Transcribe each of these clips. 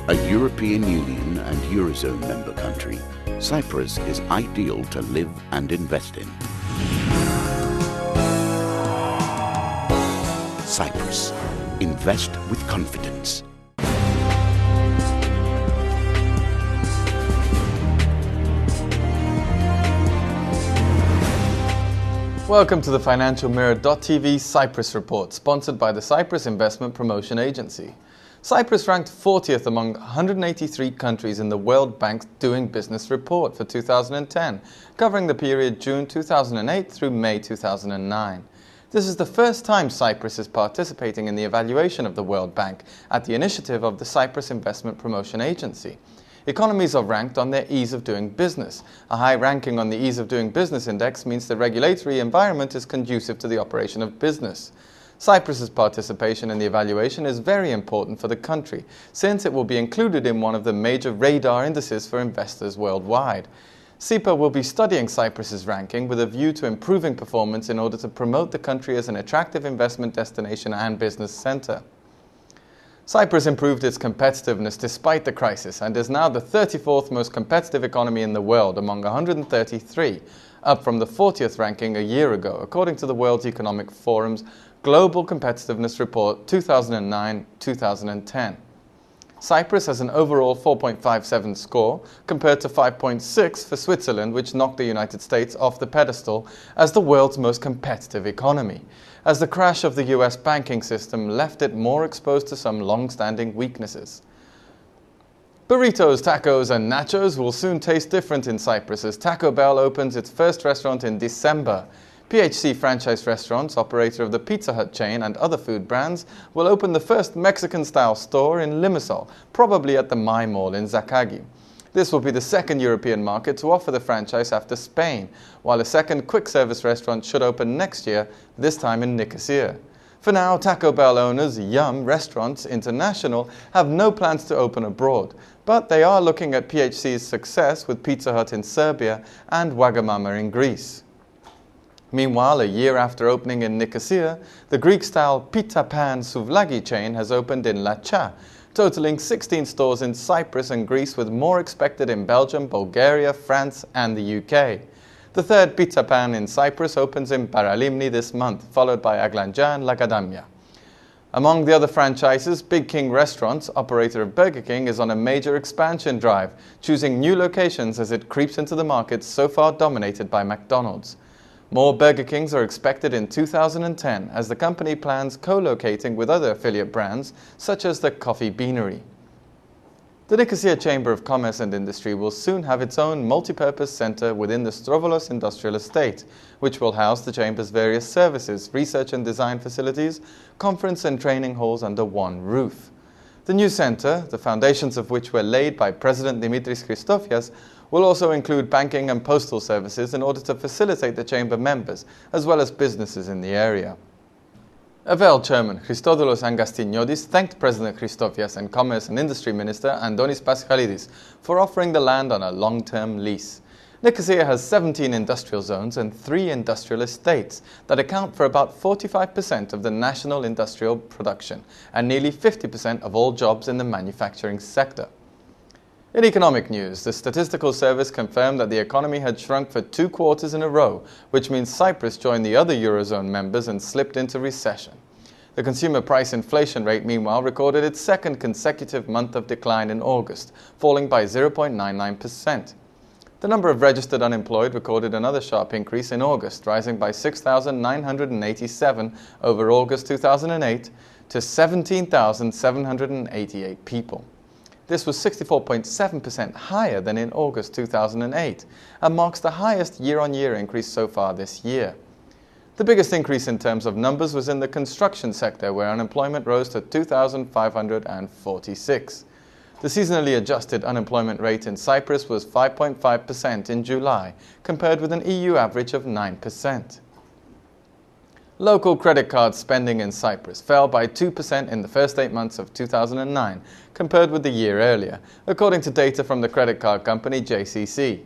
A European Union and Eurozone member country, Cyprus is ideal to live and invest in. Cyprus. Invest with confidence. Welcome to the Financial Mirror.tv Cyprus Report, sponsored by the Cyprus Investment Promotion Agency. Cyprus ranked 40th among 183 countries in the World Bank's Doing Business report for 2010, covering the period June 2008 through May 2009. This is the first time Cyprus is participating in the evaluation of the World Bank at the initiative of the Cyprus Investment Promotion Agency. Economies are ranked on their ease of doing business. A high ranking on the Ease of Doing Business Index means the regulatory environment is conducive to the operation of business. Cyprus's participation in the evaluation is very important for the country, since it will be included in one of the major radar indices for investors worldwide. CIPA will be studying Cyprus's ranking with a view to improving performance in order to promote the country as an attractive investment destination and business center. Cyprus improved its competitiveness despite the crisis and is now the 34th most competitive economy in the world among 133, up from the 40th ranking a year ago, according to the World Economic Forum's Global Competitiveness Report 2009-2010. Cyprus has an overall 4.57 score, compared to 5.6 for Switzerland, which knocked the United States off the pedestal as the world's most competitive economy, as the crash of the US banking system left it more exposed to some long-standing weaknesses. Burritos, tacos and nachos will soon taste different in Cyprus as Taco Bell opens its first restaurant in December. PHC franchise restaurants, operator of the Pizza Hut chain and other food brands, will open the first Mexican-style store in Limassol, probably at the My Mall in Zakagi. This will be the second European market to offer the franchise after Spain, while a second quick-service restaurant should open next year, this time in Nicosia. For now, Taco Bell owners Yum Restaurants International have no plans to open abroad, but they are looking at PHC's success with Pizza Hut in Serbia and Wagamama in Greece. Meanwhile, a year after opening in Nicosia, the Greek-style Pita Pan Souvlaki chain has opened in Latcha, totaling 16 stores in Cyprus and Greece, with more expected in Belgium, Bulgaria, France and the UK. The third Pita Pan in Cyprus opens in Paralimni this month, followed by Aglanja and Lagadamia. Among the other franchises, Big King Restaurants, operator of Burger King, is on a major expansion drive, choosing new locations as it creeps into the markets so far dominated by McDonald's. More Burger Kings are expected in 2010 as the company plans co-locating with other affiliate brands such as the Coffee Beanery. The Nicosia Chamber of Commerce and Industry will soon have its own multi-purpose centre within the Strovolos Industrial Estate, which will house the Chamber's various services, research and design facilities, conference and training halls under one roof. The new centre, the foundations of which were laid by President Dimitris Christofias, will also include banking and postal services in order to facilitate the Chamber members, as well as businesses in the area. AVEL Chairman Christodoulos Angastiniotis thanked President Christofias and Commerce and Industry Minister Andonis Paschalidis for offering the land on a long-term lease. Nicosia has 17 industrial zones and 3 industrial estates that account for about 45% of the national industrial production and nearly 50% of all jobs in the manufacturing sector. In economic news, the Statistical Service confirmed that the economy had shrunk for 2 quarters in a row, which means Cyprus joined the other Eurozone members and slipped into recession. The consumer price inflation rate, meanwhile, recorded its second consecutive month of decline in August, falling by 0.99%. The number of registered unemployed recorded another sharp increase in August, rising by 6,987 over August 2008 to 17,788 people. This was 64.7% higher than in August 2008 and marks the highest year-on-year increase so far this year. The biggest increase in terms of numbers was in the construction sector, where unemployment rose to 2,546. The seasonally adjusted unemployment rate in Cyprus was 5.5% in July, compared with an EU average of 9%. Local credit card spending in Cyprus fell by 2% in the first 8 months of 2009, compared with the year earlier, according to data from the credit card company JCC.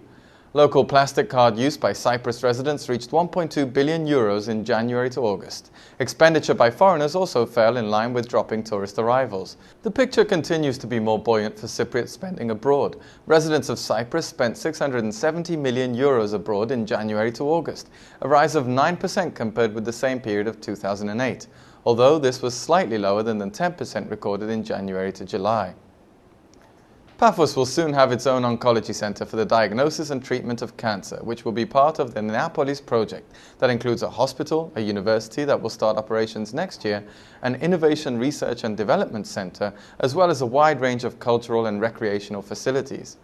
Local plastic card use by Cyprus residents reached €1.2 billion in January to August. Expenditure by foreigners also fell in line with dropping tourist arrivals. The picture continues to be more buoyant for Cypriot spending abroad. Residents of Cyprus spent €670 million abroad in January to August, a rise of 9% compared with the same period of 2008, although this was slightly lower than the 10% recorded in January to July. Paphos will soon have its own oncology center for the diagnosis and treatment of cancer, which will be part of the Neapolis project that includes a hospital, a university that will start operations next year, an innovation research and development center, as well as a wide range of cultural and recreational facilities.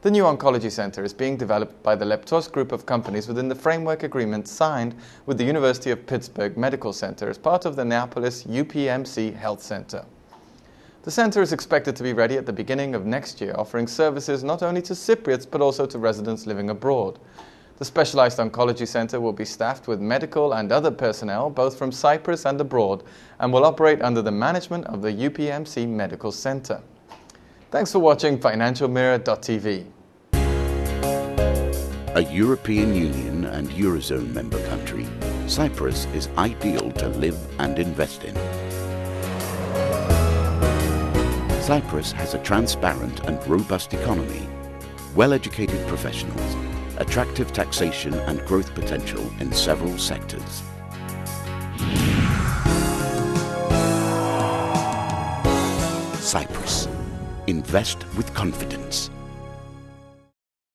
The new oncology center is being developed by the Leptos group of companies within the framework agreement signed with the University of Pittsburgh Medical Center as part of the Neapolis UPMC Health Center. The center is expected to be ready at the beginning of next year, offering services not only to Cypriots but also to residents living abroad. The specialized oncology center will be staffed with medical and other personnel both from Cyprus and abroad and will operate under the management of the UPMC Medical Center. Thanks for watching FinancialMirror.tv. A European Union and Eurozone member country, Cyprus is ideal to live and invest in. Cyprus has a transparent and robust economy, well-educated professionals, attractive taxation and growth potential in several sectors. Cyprus. Invest with confidence.